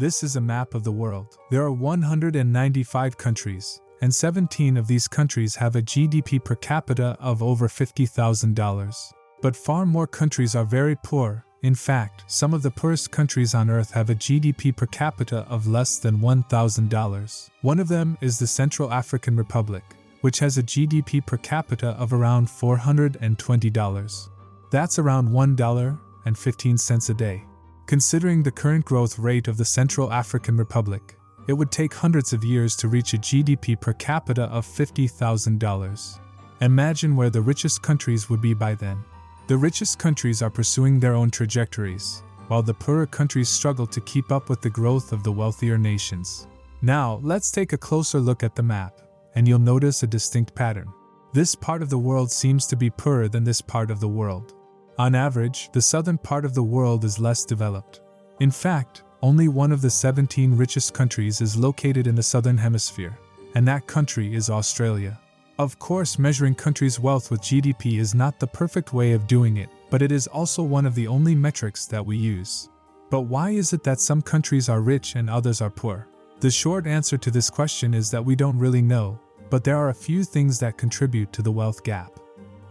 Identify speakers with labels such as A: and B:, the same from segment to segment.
A: This is a map of the world. There are 195 countries, and 17 of these countries have a GDP per capita of over $50,000. But far more countries are very poor. In fact, some of the poorest countries on Earth have a GDP per capita of less than $1,000. One of them is the Central African Republic, which has a GDP per capita of around $420. That's around $1.15 a day. Considering the current growth rate of the Central African Republic, it would take hundreds of years to reach a GDP per capita of $50,000. Imagine where the richest countries would be by then. The richest countries are pursuing their own trajectories, while the poorer countries struggle to keep up with the growth of the wealthier nations. Now, let's take a closer look at the map, and you'll notice a distinct pattern. This part of the world seems to be poorer than this part of the world. On average, the southern part of the world is less developed. In fact, only one of the 17 richest countries is located in the southern hemisphere, and that country is Australia. Of course, measuring countries' wealth with GDP is not the perfect way of doing it, but it is also one of the only metrics that we use. But why is it that some countries are rich and others are poor? The short answer to this question is that we don't really know, but there are a few things that contribute to the wealth gap.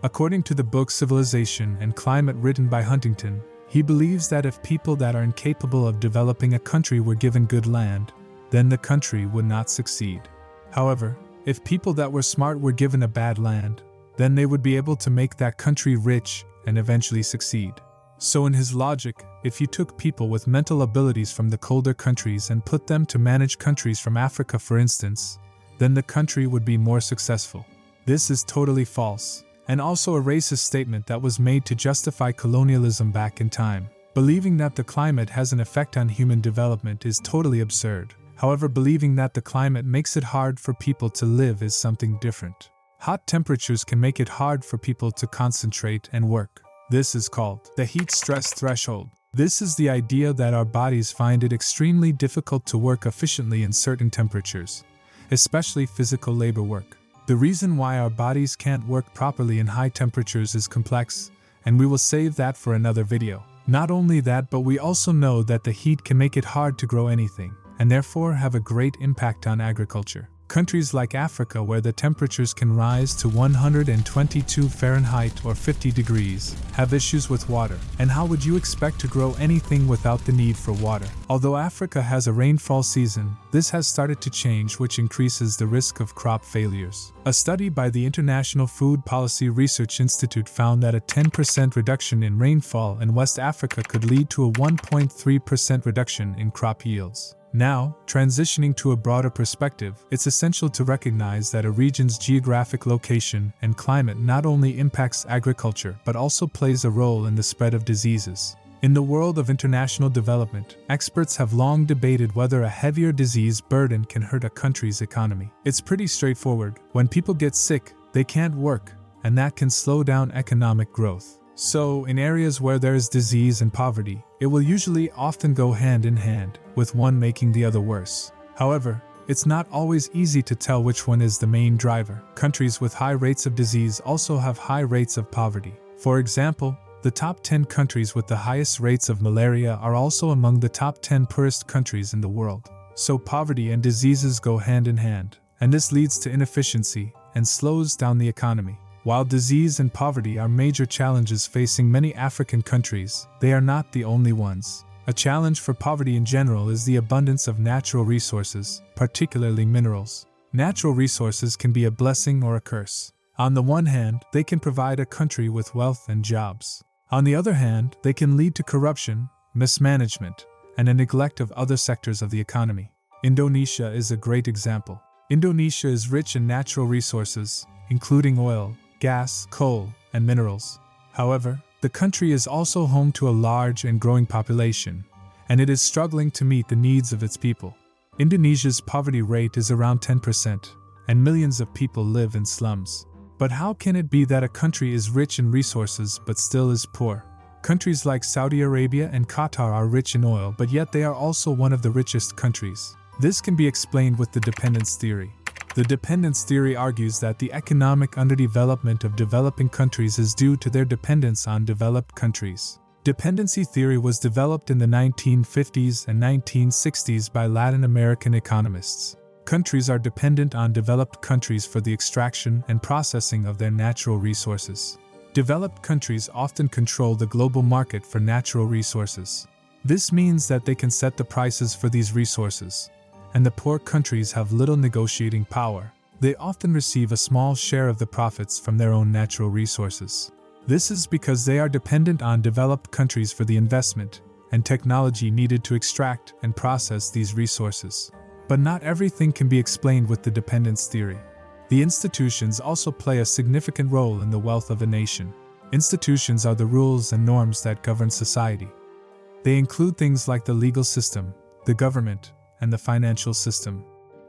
A: According to the book Civilization and Climate written by Huntington, he believes that if people that are incapable of developing a country were given good land, then the country would not succeed. However, if people that were smart were given a bad land, then they would be able to make that country rich and eventually succeed. So in his logic, if you took people with mental abilities from the colder countries and put them to manage countries from Africa, for instance, then the country would be more successful. This is totally false, and also a racist statement that was made to justify colonialism back in time. Believing that the climate has an effect on human development is totally absurd. However, believing that the climate makes it hard for people to live is something different. Hot temperatures can make it hard for people to concentrate and work. This is called the heat stress threshold. This is the idea that our bodies find it extremely difficult to work efficiently in certain temperatures, especially physical labor work. The reason why our bodies can't work properly in high temperatures is complex, and we will save that for another video. Not only that, but we also know that the heat can make it hard to grow anything, and therefore have a great impact on agriculture. Countries like Africa, where the temperatures can rise to 122 Fahrenheit or 50 degrees, have issues with water. And how would you expect to grow anything without the need for water? Although Africa has a rainfall season, this has started to change, which increases the risk of crop failures. A study by the International Food Policy Research Institute found that a 10% reduction in rainfall in West Africa could lead to a 1.3% reduction in crop yields. Now, transitioning to a broader perspective, it's essential to recognize that a region's geographic location and climate not only impacts agriculture but also plays a role in the spread of diseases. In the world of international development, experts have long debated whether a heavier disease burden can hurt a country's economy. It's pretty straightforward. When people get sick, they can't work, and that can slow down economic growth. So, in areas where there is disease and poverty, it will usually often go hand in hand, with one making the other worse. However, it's not always easy to tell which one is the main driver. Countries with high rates of disease also have high rates of poverty. For example, the top 10 countries with the highest rates of malaria are also among the top 10 poorest countries in the world. So poverty and diseases go hand in hand, and this leads to inefficiency and slows down the economy. While disease and poverty are major challenges facing many African countries, they are not the only ones. A challenge for poverty in general is the abundance of natural resources, particularly minerals. Natural resources can be a blessing or a curse. On the one hand, they can provide a country with wealth and jobs. On the other hand, they can lead to corruption, mismanagement, and a neglect of other sectors of the economy. Indonesia is a great example. Indonesia is rich in natural resources, including oil, gas, coal, and minerals. However, the country is also home to a large and growing population, and it is struggling to meet the needs of its people. Indonesia's poverty rate is around 10%, and millions of people live in slums. But how can it be that a country is rich in resources but still is poor? Countries like Saudi Arabia and Qatar are rich in oil, but yet they are also one of the richest countries. This can be explained with the dependence theory. The dependence theory argues that the economic underdevelopment of developing countries is due to their dependence on developed countries. Dependency theory was developed in the 1950s and 1960s by Latin American economists. Countries are dependent on developed countries for the extraction and processing of their natural resources. Developed countries often control the global market for natural resources. This means that they can set the prices for these resources, and the poor countries have little negotiating power. They often receive a small share of the profits from their own natural resources. This is because they are dependent on developed countries for the investment and technology needed to extract and process these resources. But not everything can be explained with the dependence theory. The institutions also play a significant role in the wealth of a nation. Institutions are the rules and norms that govern society. They include things like the legal system, the government, and the financial system.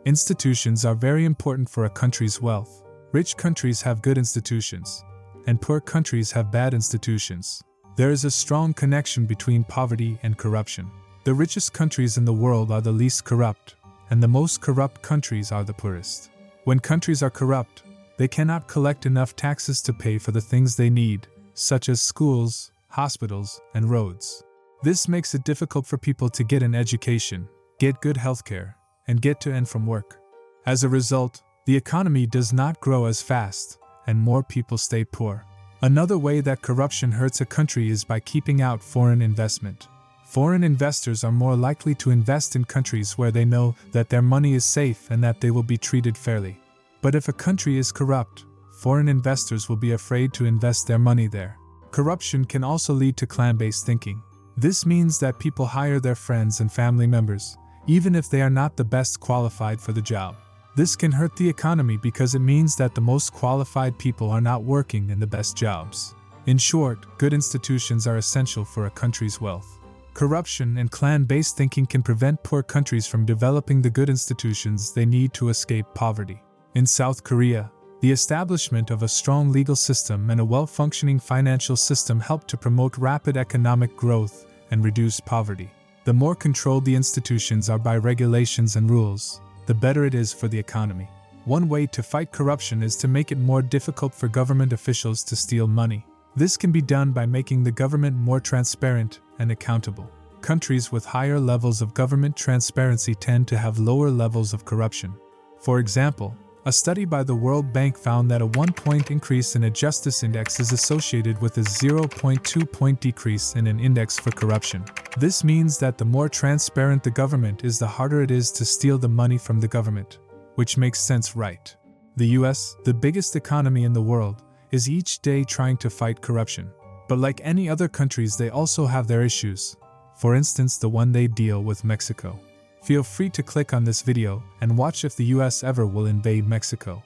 A: Institutions are very important for a country's wealth. Rich countries have good institutions, and poor countries have bad institutions. There is a strong connection between poverty and corruption. The richest countries in the world are the least corrupt, and the most corrupt countries are the poorest. When countries are corrupt, they cannot collect enough taxes to pay for the things they need, such as schools, hospitals, and roads. This makes it difficult for people to get an education, get good healthcare, and get to and from work. As a result, the economy does not grow as fast, and more people stay poor. Another way that corruption hurts a country is by keeping out foreign investment. Foreign investors are more likely to invest in countries where they know that their money is safe and that they will be treated fairly. But if a country is corrupt, foreign investors will be afraid to invest their money there. Corruption can also lead to clan-based thinking. This means that people hire their friends and family members, even if they are not the best qualified for the job. This can hurt the economy because it means that the most qualified people are not working in the best jobs. In short, good institutions are essential for a country's wealth. Corruption and clan-based thinking can prevent poor countries from developing the good institutions they need to escape poverty. In South Korea, the establishment of a strong legal system and a well-functioning financial system helped to promote rapid economic growth and reduce poverty. The more controlled the institutions are by regulations and rules, the better it is for the economy. One way to fight corruption is to make it more difficult for government officials to steal money. This can be done by making the government more transparent and accountable. Countries with higher levels of government transparency tend to have lower levels of corruption. For example, a study by the World Bank found that a 1-point increase in a justice index is associated with a 0.2-point decrease in an index for corruption. This means that the more transparent the government is, the harder it is to steal the money from the government, which makes sense, right? The US, the biggest economy in the world, is each day trying to fight corruption. But like any other countries, they also have their issues. For instance, the one they deal with Mexico. Feel free to click on this video and watch if the US ever will invade Mexico.